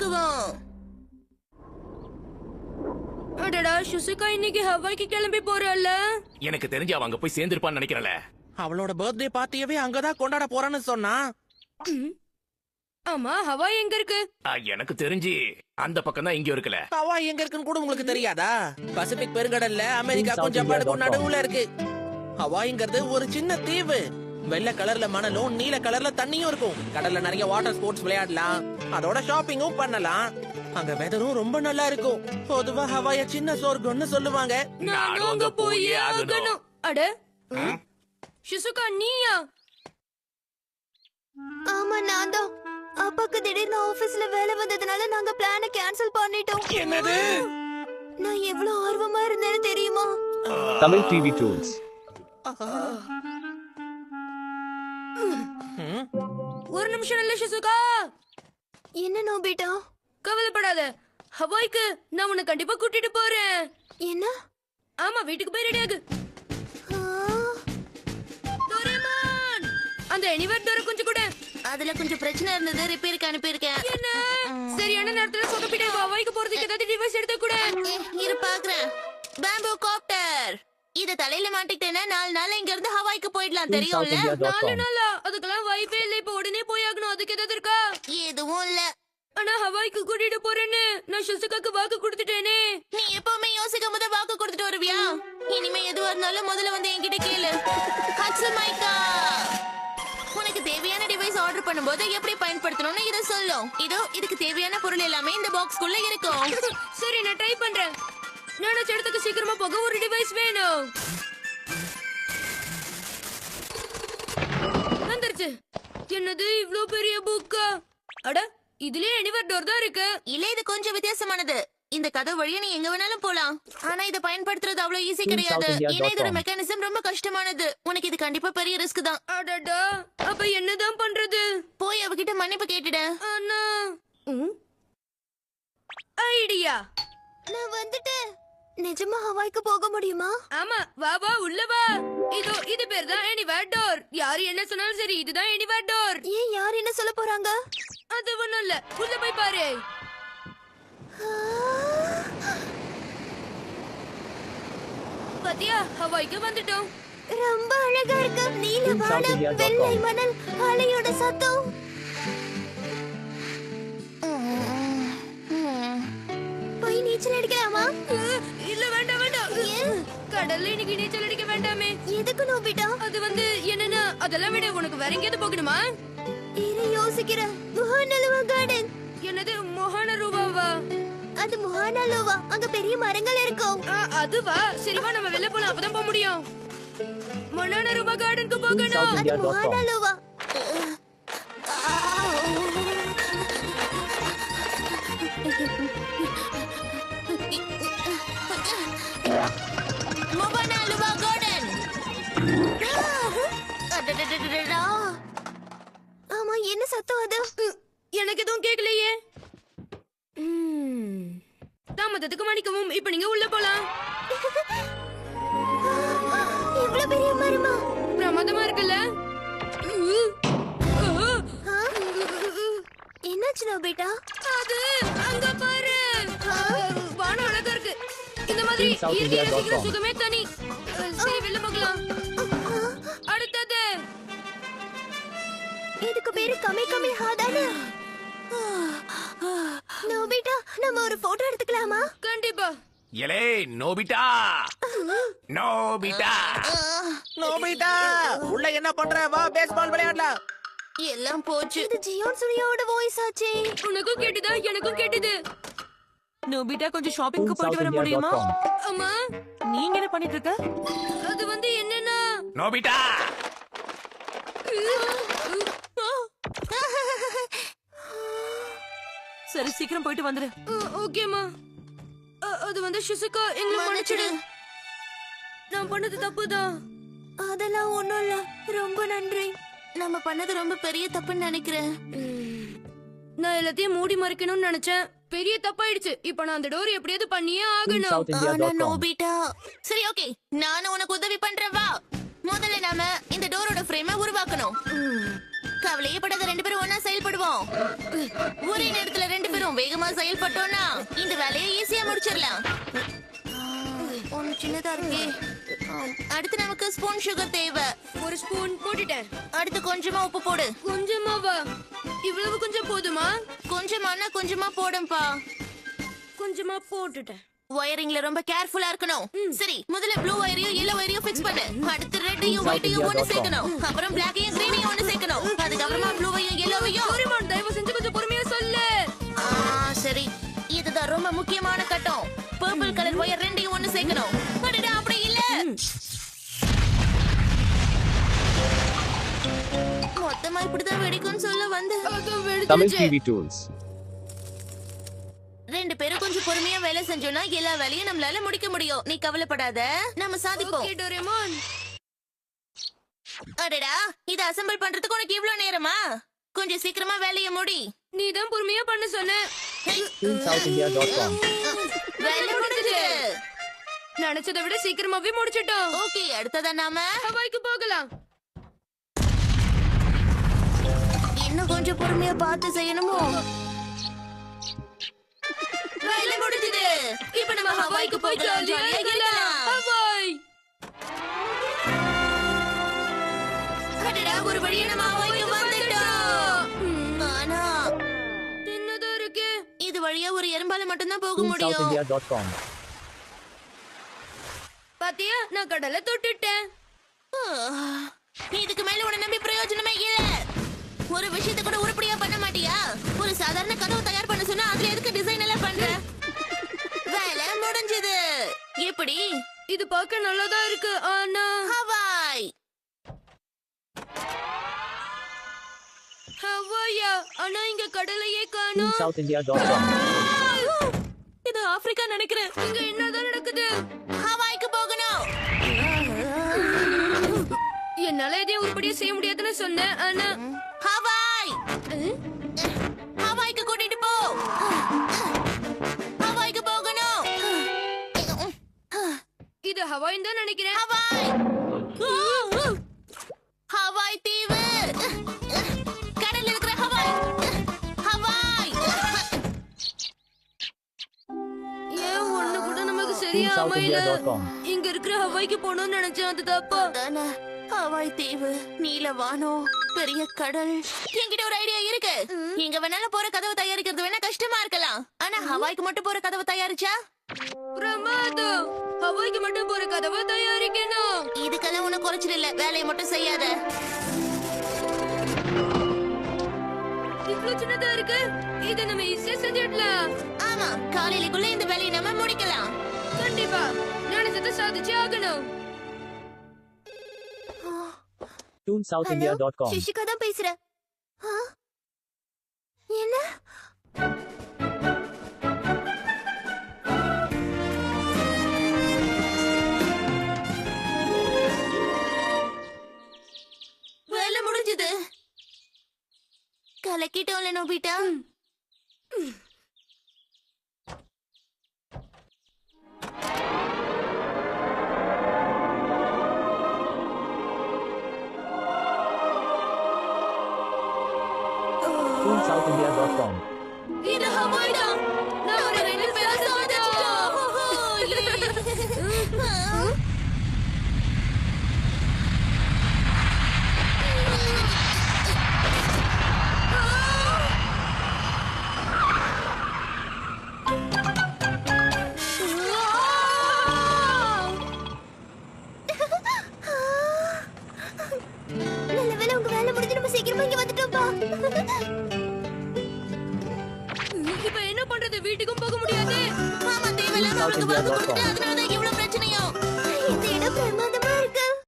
இருக்குவான். அடடா, ஷிசுகா இன்னைக்கு ஹவாய்க்கு கிளம்பி போறாள்ல. எனக்கு தெரிஞ்சு அவ அங்க போய் சேர்ந்திருப்பான்னு நினைக்கிறல. அவளோட பர்த்டே பார்ட்டியவே அங்கதான் கொண்டாட போறான்னு சொன்னா. ஆமா, ஹவாய் எங்க இருக்கு? எனக்கு தெரிஞ்சு அந்த பக்கம் தான் இங்க இருக்குல்ல. ஹவாய் எங்க இருக்குன்னு கூட உங்களுக்கு தெரியாதா? பசிபிக் பெருங்கடல்ல அமெரிக்காக்கும் ஜப்பானுக்கும் நடுவுல இருக்கு. ஹவாய்ங்கிறது ஒரு சின்ன தீவு. வெள்ளை கலர்ல மணலும் நீல கலர்ல தண்ணியும் இருக்கும். கடல்ல நிறைய வாட்டர் ஸ்போர்ட்ஸ் விளையாடலாம், அதோட ஷாப்பிங்கும் பண்ணலாம். அங்க வெதரும் ரொம்ப நல்லா இருக்கும். பொதுவா ஹவாய சின்ன சொர்க்கம்னு சொல்லுவாங்க. நானும் அங்க போயே ஆகணும். அட, ஷிசுகா நீயா? ஆமா, நான் தான். அப்பாக்கு திடீர்னு ஆபீஸ்ல வேலை வந்ததுனால நாங்க பிளான கேன்சல் பண்ணிட்டோம். என்னது? நான் எவ்வளவு ஆர்வமா இருந்தேன்னு தெரியுமா? Tamil TV Tools. ஒரு நிமிஷம் இல்ல ஷிசுகா. என்ன நோபிட்டா? கவலைப்படாத, ஹவாய்க்கு நான் உன்னை கண்டிப்பா கூட்டிட்டு போறேன். என்ன? ஆமா, வீட்டுக்கு போய் ரெடி ஆகு. டோரேமான், அந்த எனிவர் டோரை கொஞ்சம் கூட. அதுல கொஞ்சம் பிரச்சனை இருந்தது, ரிப்பேருக்கு அனுப்பியிருக்கேன். என்ன? சரியான நேரத்துல சொதப்பிட்டே. ஹவாய்க்கு போறதுக்கு ஏதாவது டிவைஸ் எடுத்து கூட. இரு பாக்குறேன். Bamboo copter. இத தலையில மாட்டிக்கிட்டேன்னா 4 நாள் இங்க இருந்து ஹவாய்க்கு போயிடலாம், தெரியும்ல? 4 நாளா? அதுக்கெல்லாம் வாய்ப்பே இல்ல. இப்ப உடனே போய் ஆகணும். அதுக்கு ஏதாவது இருக்கா? எதுவும் இல்ல. ஆனா ஹவாய்க்கு கூட்டிட்டு போறேன்னு நான் ஷிசுகாக்கு வாக்கு கொடுத்துட்டேனே. நீ எப்பவுமே யோசிக்காம தான் வாக்கு கொடுத்துட்டு வருவியா? இனிமே எதுவா இருந்தாலும் முதல்ல வந்து என்கிட்ட கேளு. ஹட்சுமைக்கா, உனக்கு தேவையான டிவைஸ் ஆர்டர் பண்ணும்போது எப்படி பயன்படுத்தணும்னு இத சொல்லும். இதோ இதுக்கு தேவையான பொருள் எல்லாமே இந்த பாக்ஸ்க்குள்ள இருக்கும். சரி, நான் ட்ரை பண்றேன். நினைச்ச இடத்துக்கு சீக்கிரமா போக ஒரு டிவைஸ் வேணும். வந்துருச்சு. என்னது இவ்ளோ பெரிய புக்கா? அட, இதுலயே எனிவர் டோர் தான் இருக்கு. இல்ல, இது கொஞ்சம் வித்தியாசமான இந்த கதை வழியா நீ எங்க வேணாலும் போலாம். ஆனா இத பயன்படுத்துறது அவ்வளவு ஈஸி கிடையாது. ஏன்னா இதோட மெக்கானிசம் ரொம்ப கஷ்டமானது. உனக்கு இது கண்டிப்பா பெரிய ரிஸ்க் தான். அடடா, அப்ப என்னதான் பண்றது? போய் அவகிட்ட மன்னிப்பு கேட்டுடு. அண்ணா, ஐடியா. நான் வந்துட்டேன். நிஜமா ஹவாய்க்கு போக முடியுமா? ஆமா, வா வா, உள்ள வா. இதோ இது பேர் தான் எனிவர் டோர். யாரு என்ன சொன்னாலும் சரி, இதுதான் எனிவர் டோர். ஏன் யார் என்ன சொல்ல போறாங்க? அது ஒண்ணும் இல்ல, உள்ள போய் பாரு. பாத்தியா, ஹவாய்க்கு வந்துட்டோம். ரொம்ப அழகா இருக்கு. நீல வானம், வெள்ளை மணல், அலையோட சத்தம். போய் நீச்சல் அடிக்கலாமா? இல்ல, வேண்டாம் வேண்டாம். கடல்ல இன்னைக்கு நீச்சல் அடிக்க வேண்டாமே. எதுக்கு நோபிட்டா? அது வந்து என்னன்னா, அதெல்லாம் விட உனக்கு வேற எங்கேயாவது போகணுமா? இரு யோசிக்கிறேன். முஹானலுவா கார்டன். என்னது மொஹானருவாவா? அது முஹானலுவா. அங்க பெரிய மரங்கள் இருக்கும். அதுவா? சரிவா, நம்ம வெளில போலாம், அப்பதான் போக முடியும். மொஹானருவா கார்டனுக்கு போகணும். அது முஹானலுவா. முஹானலுவா கார்டன். ஆமா, என்ன சத்தம் அது? எனக்கு எதுவும் கேட்கலையே. தாமதத்துக்கு மன்னிக்கவும். இப்ப நீங்க உள்ள போலாம். இவ்வளவு பெரிய மரமா? பிரமாதமா இருக்குல்ல? என்னாச்சு நோபிட்டா? அது அங்க பாரு. வானம் அழகா இருக்கு. இந்த மாதிரி இயற்கையை ரசிக்கிற சுகமே தனி. சரி, வெளில போகலாம். அடுத்தது இதுக்கு பேரு கமே கமே ஹாதானே. நோபிட்டா, நம்ம ஒரு போட்டோ எடுத்துக்கலாமா? கண்டிப்பா. எலே நோபிட்டா, நோபிட்டா, நோபிட்டா, உள்ள என்ன பண்ற? வா, பேஸ்பால் விளையாடலாம். எல்லாம் போச்சு. இது ஜியோன் சூர்யாவோட வாய்ஸ் ஆச்சே. உனக்கும் கேட்டுதா? எனக்கும் கேட்டுது. நோபிட்டா, கொஞ்சம் ஷாப்பிங்க்கு போயிட்டு வர முடியுமா? அம்மா, நீங்க என்ன பண்ணிட்டு இருக்க? அது வந்து என்னன்னா, நோபிட்டா. சரி, சீக்கிரம் போயிட்டு வந்துரு. ஓகேமா. அது வந்து ஷிசுகா, எங்களை மன்னிச்சிடு. நான் பண்ணது தப்புதான். அதெல்லாம் ஒண்ணும் இல்ல. ரொம்ப நன்றி. நம்ம பண்ணது ரொம்ப பெரிய தப்புன்னு நினைக்கிறேன். நான் எல்லாத்தையும் மூடி மறைக்கணும்னு நினைச்சேன். பெரிய தப்பாயிடுச்சு. இப்ப நான் அந்த டோர் எப்படியாவது பண்ணியே ஆகணும். ஆனா நோபிட்டா, சரி ஓகே, நானும் உனக்கு உதவி பண்றேன். வா, முதல்ல நாம இந்த டோரோட ஃப்ரேமை உருவாக்கணும். கவலையே படாத, 2 பேரும் ஒன்னா செயல்படுவோம். ஒரே நேரத்துல 2 பேரும் கொஞ்சம் வேகமா செயல்பட்டோம்னா இந்த வேலையை ஈஸியா முடிச்சிடலாம். ஒன்னு சின்னதா இருக்கே. அடுத்து நமக்கு ஸ்பூன் சுகர் தேவை. ஒரு ஸ்பூன் போட்டுட்டேன். அடுத்து கொஞ்சமா உப்பு போடு. கொஞ்சமாவா? இவ்வளவு கொஞ்சம் போதுமா? கொஞ்சமானா கொஞ்சமா போடும்பா. கொஞ்சமா போட்டுட்டேன். வயரிங்ல ரொம்ப கேர்ஃபுல்லா இருக்கணும். சரி, முதல்ல ப்ளூ வயரையும் yellow வயரையும் ஃபிக்ஸ் பண்ணு. அடுத்து ரெட்டையும் ஒயிட்டையும் ஒன்னு சேர்க்கணும். அப்புறம் பிளாக்கையும் கிரீனையும் ஒன்னு சேர்க்கணும். அதுக்கப்புறமா ப்ளூவையும் yellowவையும். டோரிமான், தயவு செஞ்சு கொஞ்சம் பொறுமையா சொல்லு. சரி, இதுதான் ரொம்ப முக்கியமான கட்டம். பர்பிள் கலர் வயர் ரெண்டையும் ஒன்னு சேர்க்கணும். அடடா, அப்படி இல்ல. மொத்தமா இப்படிதான் வெடிக்கும்னு சொல்ல வந்து அது Tamil வெடிச்சிருச்சு. TV Tools. ரெண்டு பேரும் கொஞ்சம் பொறுமையா வேலை செஞ்சோம்னா எல்லா வேலையும் நம்மளால முடிக்க முடியும். நீ கவலைப்படாத, நம்ம சாதிப்போம். Okay Doraemon. அடடா, இத அசெம்பிள் பண்றதுக்கு உனக்கு இவ்ளோ நேரமா? கொஞ்சம் சீக்கிரமா வேலையை முடி. நீ தான் பொறுமையா பண்ண சொன்ன. ToonSouthIndia.com. வேலை முடிஞ்சது. நினைச்சதை விட சீக்கிரமாவே முடிச்சிட்டோம். ஓகே, அடுத்ததா நாம ஹவாய்க்கு போகலாம். இன்னும் கொஞ்சம் பொறுமையா பார்த்து செய்யணுமோ? வேலை முடிஞ்சது. இப்ப நம்ம ஹவாய்க்கு போய்க்கலாம். ஜாலியா இருக்கலாம். ஹவாய். அடடா, ஒரு வழியா நம்ம ஹவாய்க்கு வந்துட்டோம். ஆனா சின்னதா இருக்கு. இது வழியா ஒரு எறும்பால மட்டும்தான் போக முடியும். ToonSouthIndia.com. பாத்தியா, நான் கடலை தொட்டுட்டேன். இதுக்கு மேல உன்னை நம்பி பிரயோஜனமே இல்ல. ஒரு விஷயத்தை கூட உருப்படியா பண்ண மாட்டியா? ஒரு சாதாரண கதவு தயார் பண்ண சொன்னா அதுல எதுக்கு டிசைன் எல்லாம் பண்ற? வேலை முடிஞ்சது. எப்படி? இது பார்க்க நல்லாதான் இருக்கு. ஆனா ஹவாய். ஹவாயா, ஆனா இங்க கடலையே காணோம். ToonSouthIndia.com. இது ஆப்பிரிக்கா நினைக்கிறேன். இங்க என்னதான் நடக்குது? ஹவாய்க்கு போகணும். என்னால எதையும் உருப்படியா செய்ய முடியாதுன்னு சொன்னேன். ஆனா ஹவாய். ஹவாய்க்கு கூட்டிட்டு போ. ஹவாய்க்கு போகணும். இது ஹவாய் தான் நினைக்கிறேன். ஹவாய். ஹவாய் தீவு. கடல்ல இருக்கிற ஹவாய். ஹவாய். ஏன் ஒண்ணு கூட நமக்கு சரியா அமையல? ToonSouthIndia.com. இங்க இருக்கிற ஹவாய்க்கு போகணும்னு நினைச்சேன். அது தப்பா. தானே, ஹவாய் தீவு, நீல வானம், பெரிய கடல். என்கிட்ட ஒரு ஐடியா இருக்கு. எங்க வேணாலும் போற கதவு தயாரிக்கிறது வேணா கஷ்டமா இருக்கலாம். ஆனா ஹவாய்க்கு மட்டும் போற கதவு தயாரிச்சா பிரமாதம். ஹவாய்க்கு மட்டும் போற கதவை தயாரிக்கணும். இதுக்கெல்லாம் உனக்கு குறைச்சல் இல்ல. வேலையை மட்டும் செய்யாத. இவ்வளவு சின்னதா இருக்கு. இதை நம்ம ஈஸியா செஞ்சிடலாம். ஆமா, காலையிலுக்குள்ள இந்த வேலையை நம்ம முடிக்கலாம். கண்டிப்பா நினைச்சதை சாதிச்சு ஆகணும். ToonSouthIndia.com. சிஷிகா தான் பேசுறேன். என்ன? வேலை முடிஞ்சது. கலக்கிட்டோம்ல நோபிட்டா. ToonSouthIndia.com. இது ஹவாய் தான். நான் ஒரு ரெண்டு பேரை சாதிச்சிட்டோம். நல்ல வேளை உங்க வேலை முடிஞ்சு நம்ம சீக்கிரமா இங்க வந்துட்டோம்பா. இப்ப என்ன பண்றது? வீட்டுக்கும் போக முடியாது. ஆமா, தேவையில்லாம அவளுக்கு வாக்கு கொடுத்துட்டு அதனால